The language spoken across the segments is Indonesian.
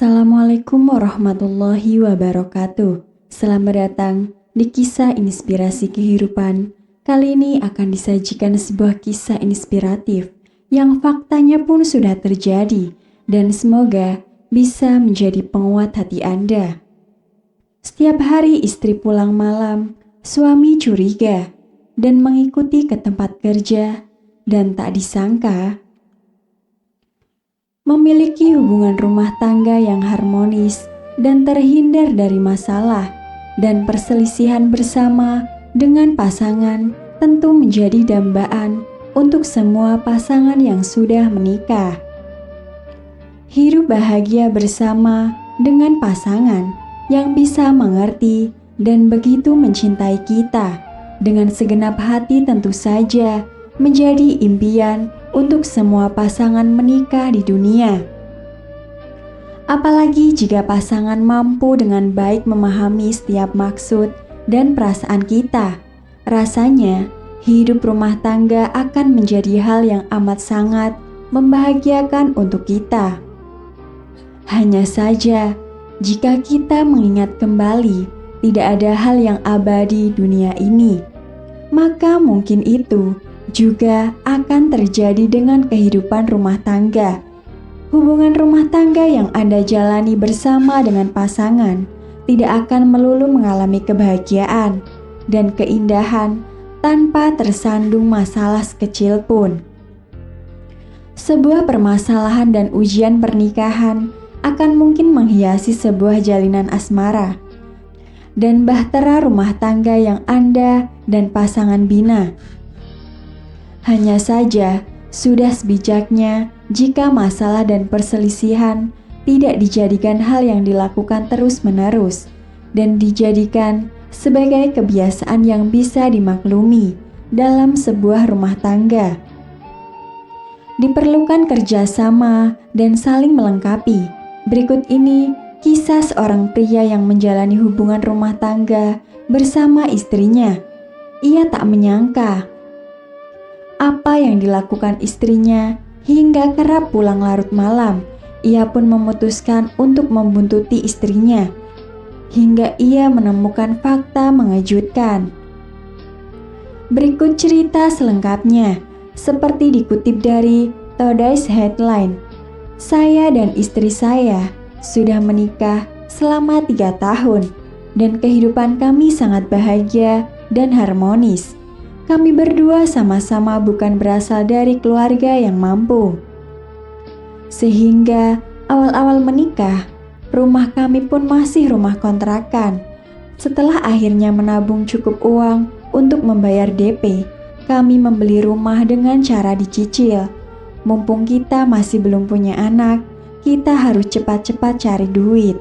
Assalamualaikum warahmatullahi wabarakatuh. Selamat datang di kisah inspirasi kehidupan. Kali ini akan disajikan sebuah kisah inspiratif yang faktanya pun sudah terjadi dan semoga bisa menjadi penguat hati Anda. Setiap hari istri pulang malam, suami curiga dan mengikuti ke tempat kerja dan tak disangka memiliki hubungan rumah tangga yang harmonis dan terhindar dari masalah dan perselisihan bersama dengan pasangan tentu menjadi dambaan untuk semua pasangan yang sudah menikah. Hidup bahagia bersama dengan pasangan yang bisa mengerti dan begitu mencintai kita dengan segenap hati tentu saja menjadi impian untuk semua pasangan menikah di dunia. Apalagi jika pasangan mampu dengan baik memahami setiap maksud dan perasaan kita, rasanya hidup rumah tangga akan menjadi hal yang amat sangat membahagiakan untuk kita. Hanya saja, jika kita mengingat kembali tidak ada hal yang abadi dunia ini, maka mungkin itu juga akan terjadi dengan kehidupan rumah tangga. Hubungan rumah tangga yang Anda jalani bersama dengan pasangan tidak akan melulu mengalami kebahagiaan dan keindahan tanpa tersandung masalah sekecil pun. Sebuah permasalahan dan ujian pernikahan akan mungkin menghiasi sebuah jalinan asmara dan bahtera rumah tangga yang Anda dan pasangan bina. Hanya saja, sudah sebijaknya jika masalah dan perselisihan tidak dijadikan hal yang dilakukan terus-menerus dan dijadikan sebagai kebiasaan yang bisa dimaklumi dalam sebuah rumah tangga. Diperlukan kerjasama dan saling melengkapi. Berikut ini kisah seorang pria yang menjalani hubungan rumah tangga bersama istrinya. Ia tak menyangka apa yang dilakukan istrinya hingga kerap pulang larut malam. Ia pun memutuskan untuk membuntuti istrinya hingga ia menemukan fakta mengejutkan. Berikut cerita selengkapnya seperti dikutip dari Today's Headline. Saya dan istri saya sudah menikah selama 3 tahun dan kehidupan kami sangat bahagia dan harmonis. Kami berdua sama-sama bukan berasal dari keluarga yang mampu. Sehingga awal-awal menikah, rumah kami pun masih rumah kontrakan. Setelah akhirnya menabung cukup uang untuk membayar DP, kami membeli rumah dengan cara dicicil. Mumpung kita masih belum punya anak, kita harus cepat-cepat cari duit.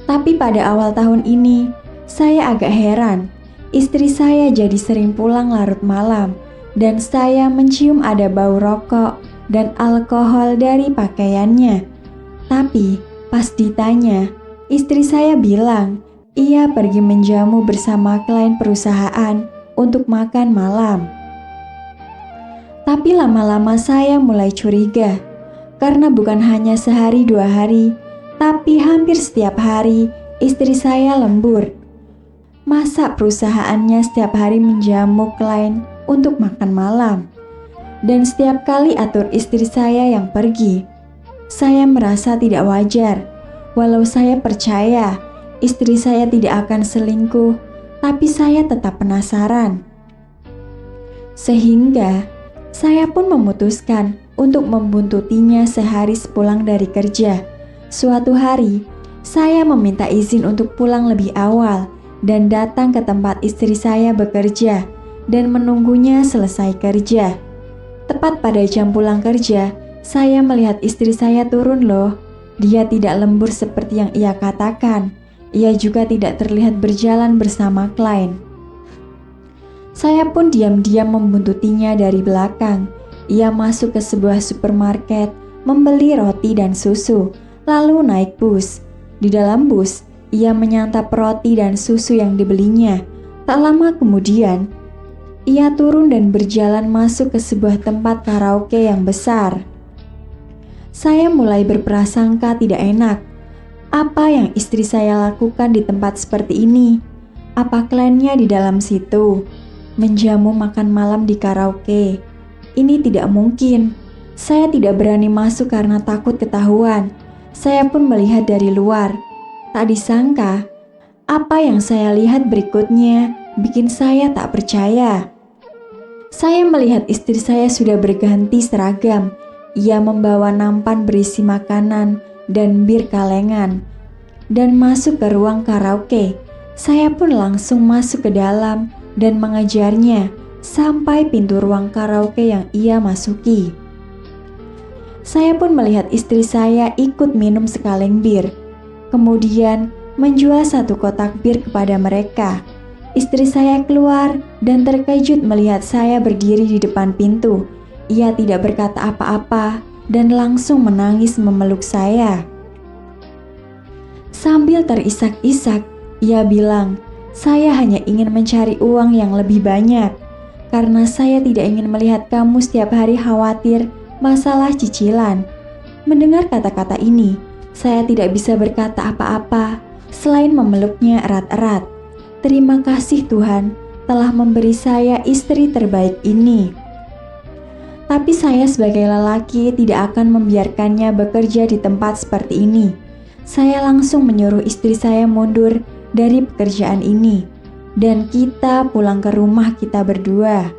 Tapi pada awal tahun ini, saya agak heran. Istri saya jadi sering pulang larut malam dan saya mencium ada bau rokok dan alkohol dari pakaiannya. Tapi pas ditanya, istri saya bilang ia pergi menjamu bersama klien perusahaan untuk makan malam. Tapi lama-lama saya mulai curiga karena bukan hanya sehari 2 hari, tapi hampir setiap hari istri saya lembur. Masa perusahaannya setiap hari menjamu klien untuk makan malam? Dan setiap kali atur istri saya yang pergi. Saya merasa tidak wajar. Walau saya percaya istri saya tidak akan selingkuh, tapi saya tetap penasaran. Sehingga saya pun memutuskan untuk membuntutinya sehari sepulang dari kerja. Suatu hari, saya meminta izin untuk pulang lebih awal dan datang ke tempat istri saya bekerja dan menunggunya selesai kerja. Tepat pada jam pulang kerja, saya melihat istri saya turun loh. Dia tidak lembur seperti yang ia katakan. Ia juga tidak terlihat berjalan bersama klien. Saya pun diam-diam membuntutinya dari belakang. Ia masuk ke sebuah supermarket, membeli roti dan susu, lalu naik bus. Di dalam bus, ia menyantap roti dan susu yang dibelinya. Tak lama kemudian, ia turun dan berjalan masuk ke sebuah tempat karaoke yang besar. Saya mulai berprasangka tidak enak. Apa yang istri saya lakukan di tempat seperti ini? Apa kliennya di dalam situ? Menjamu makan malam di karaoke. Ini tidak mungkin. Saya tidak berani masuk karena takut ketahuan. Saya pun melihat dari luar. Tak disangka, apa yang saya lihat berikutnya bikin saya tak percaya. Saya melihat istri saya sudah berganti seragam. Ia membawa nampan berisi makanan dan bir kalengan dan masuk ke ruang karaoke. Saya pun langsung masuk ke dalam dan mengejarnya sampai pintu ruang karaoke yang ia masuki. Saya pun melihat istri saya ikut minum sekaleng bir, kemudian menjual 1 kotak bir kepada mereka. Istri saya keluar dan terkejut melihat saya berdiri di depan pintu. Ia tidak berkata apa-apa dan langsung menangis memeluk saya. Sambil terisak-isak, ia bilang, "Saya hanya ingin mencari uang yang lebih banyak, karena saya tidak ingin melihat kamu setiap hari khawatir masalah cicilan." Mendengar kata-kata ini, saya tidak bisa berkata apa-apa selain memeluknya erat-erat. Terima kasih Tuhan telah memberi saya istri terbaik ini. Tapi saya sebagai lelaki tidak akan membiarkannya bekerja di tempat seperti ini. Saya langsung menyuruh istri saya mundur dari pekerjaan ini dan kita pulang ke rumah kita berdua.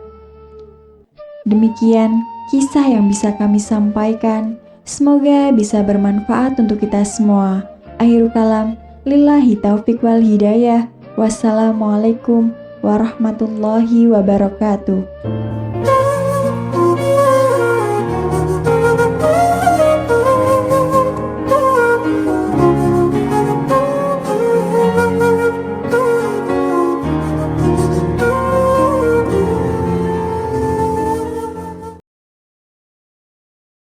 Demikian kisah yang bisa kami sampaikan. Semoga bisa bermanfaat untuk kita semua. Akhirul kalam, lillahi taufiq wal hidayah. Wassalamualaikum warahmatullahi wabarakatuh.